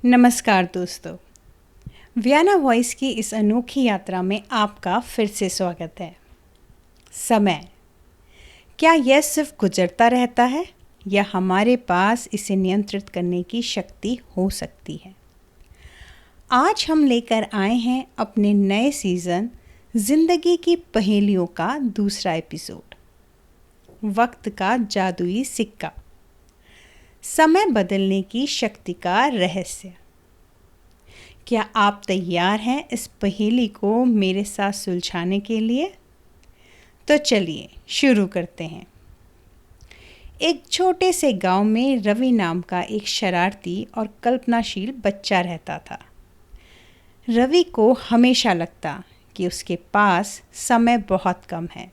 नमस्कार दोस्तों, Vienna voice की इस अनोखी यात्रा में आपका फिर से स्वागत है। समय, क्या यह सिर्फ गुजरता रहता है या हमारे पास इसे नियंत्रित करने की शक्ति हो सकती है? आज हम लेकर आए हैं अपने नए सीज़न ज़िंदगी की पहेलियों का दूसरा एपिसोड, वक्त का जादुई सिक्का, समय बदलने की शक्ति का रहस्य। क्या आप तैयार हैं इस पहेली को मेरे साथ सुलझाने के लिए? तो चलिए शुरू करते हैं। एक छोटे से गांव में रवि नाम का एक शरारती और कल्पनाशील बच्चा रहता था। रवि को हमेशा लगता कि उसके पास समय बहुत कम है।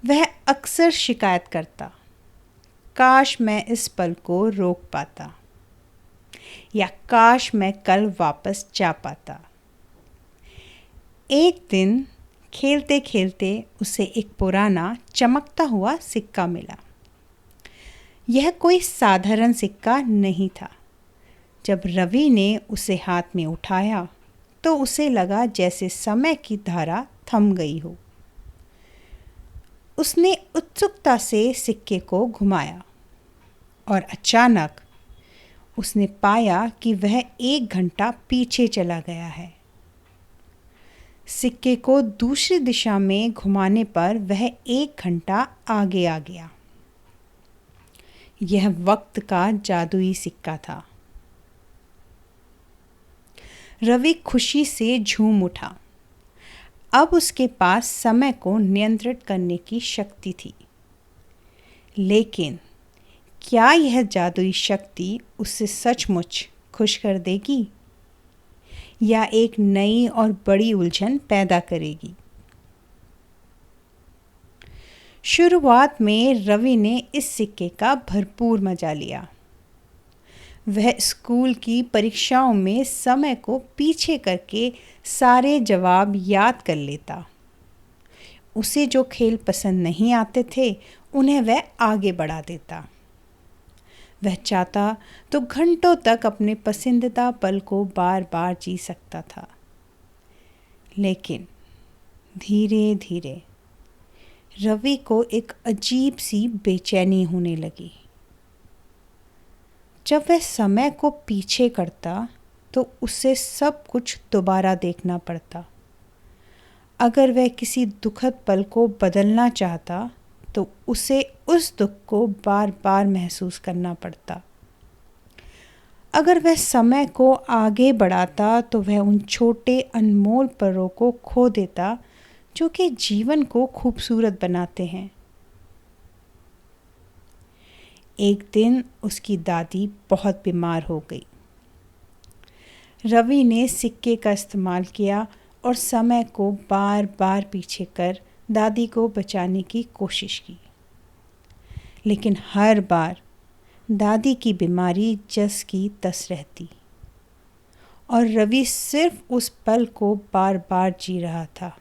वह अक्सर शिकायत करता, काश मैं इस पल को रोक पाता, या काश मैं कल वापस जा पाता। एक दिन खेलते खेलते उसे एक पुराना चमकता हुआ सिक्का मिला। यह कोई साधारण सिक्का नहीं था। जब रवि ने उसे हाथ में उठाया तो उसे लगा जैसे समय की धारा थम गई हो। उसने उत्सुकता से सिक्के को घुमाया और अचानक उसने पाया कि वह 1 घंटा पीछे चला गया है। सिक्के को दूसरी दिशा में घुमाने पर वह 1 घंटा आगे आ गया। यह वक्त का जादुई सिक्का था। रवि खुशी से झूम उठा। अब उसके पास समय को नियंत्रित करने की शक्ति थी। लेकिन क्या यह जादुई शक्ति उसे सचमुच खुश कर देगी या एक नई और बड़ी उलझन पैदा करेगी? शुरुआत में रवि ने इस सिक्के का भरपूर मजा लिया। वह स्कूल की परीक्षाओं में समय को पीछे करके सारे जवाब याद कर लेता। उसे जो खेल पसंद नहीं आते थे उन्हें वह आगे बढ़ा देता। वह चाहता तो घंटों तक अपने पसंदीदा पल को बार बार जी सकता था। लेकिन धीरे धीरे रवि को एक अजीब सी बेचैनी होने लगी। जब वह समय को पीछे करता तो उसे सब कुछ दोबारा देखना पड़ता। अगर वह किसी दुखद पल को बदलना चाहता तो उसे उस दुख को बार बार महसूस करना पड़ता। अगर वह समय को आगे बढ़ाता तो वह उन छोटे अनमोल पलों को खो देता जो कि जीवन को खूबसूरत बनाते हैं। एक दिन उसकी दादी बहुत बीमार हो गई। रवि ने सिक्के का इस्तेमाल किया और समय को बार बार पीछे कर दादी को बचाने की कोशिश की। लेकिन हर बार दादी की बीमारी जस की तस रहती और रवि सिर्फ उस पल को बार बार जी रहा था।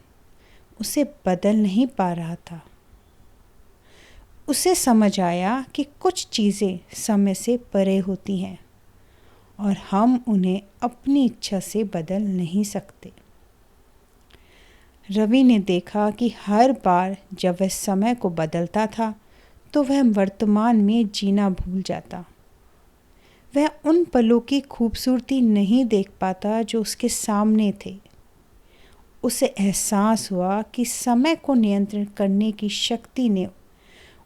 उसे बदल नहीं पा रहा था। उसे समझ आया कि कुछ चीज़ें समय से परे होती हैं और हम उन्हें अपनी इच्छा से बदल नहीं सकते। रवि ने देखा कि हर बार जब वह समय को बदलता था तो वह वर्तमान में जीना भूल जाता। वह उन पलों की खूबसूरती नहीं देख पाता जो उसके सामने थे। उसे एहसास हुआ कि समय को नियंत्रित करने की शक्ति ने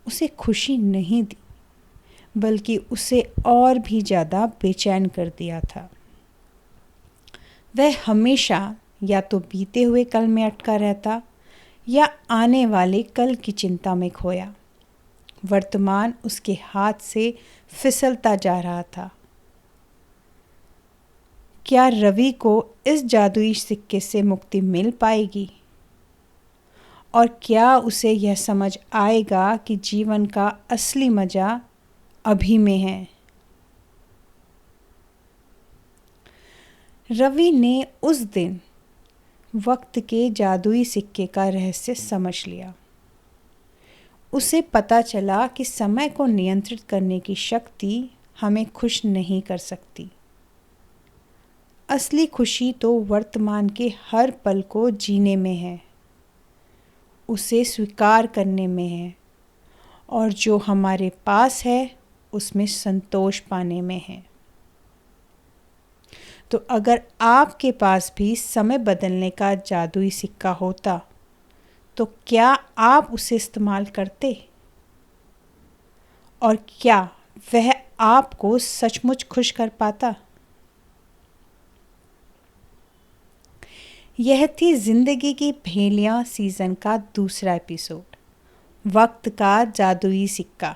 उसे खुशी नहीं दी, बल्कि उसे और भी ज़्यादा बेचैन कर दिया था। वह हमेशा या तो बीते हुए कल में अटका रहता या आने वाले कल की चिंता में खोया। वर्तमान उसके हाथ से फिसलता जा रहा था। क्या रवि को इस जादुई सिक्के से मुक्ति मिल पाएगी? और क्या उसे यह समझ आएगा कि जीवन का असली मज़ा अभी में है? रवि ने उस दिन वक्त के जादुई सिक्के का रहस्य समझ लिया। उसे पता चला कि समय को नियंत्रित करने की शक्ति हमें खुश नहीं कर सकती, असली खुशी तो वर्तमान के हर पल को जीने में है, उसे स्वीकार करने में है और जो हमारे पास है उसमें संतोष पाने में है। तो अगर आपके पास भी समय बदलने का जादुई सिक्का होता तो क्या आप उसे इस्तेमाल करते? और क्या वह आपको सचमुच खुश कर पाता? यह थी जिंदगी की पहेलियाँ सीजन का दूसरा एपिसोड, वक्त का जादुई सिक्का,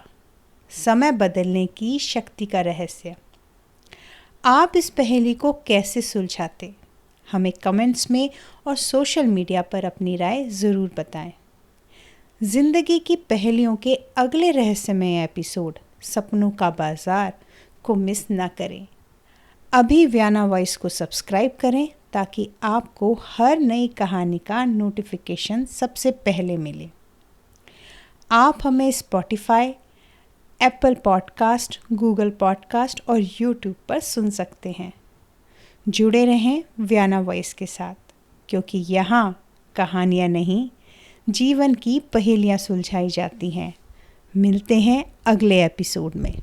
समय बदलने की शक्ति का रहस्य। आप इस पहेली को कैसे सुलझाते? हमें कमेंट्स में और सोशल मीडिया पर अपनी राय ज़रूर बताएं। जिंदगी की पहेलियों के अगले रहस्यमय एपिसोड सपनों का बाजार को मिस ना करें। अभी व्याना वॉइस को सब्सक्राइब करें ताकि आपको हर नई कहानी का नोटिफिकेशन सबसे पहले मिले। आप हमें Spotify, Apple podcast, Google podcast और यूट्यूब पर सुन सकते हैं। जुड़े रहें व्याना वॉइस के साथ, क्योंकि यहाँ कहानियाँ नहीं, जीवन की पहेलियाँ सुलझाई जाती हैं। मिलते हैं अगले एपिसोड में।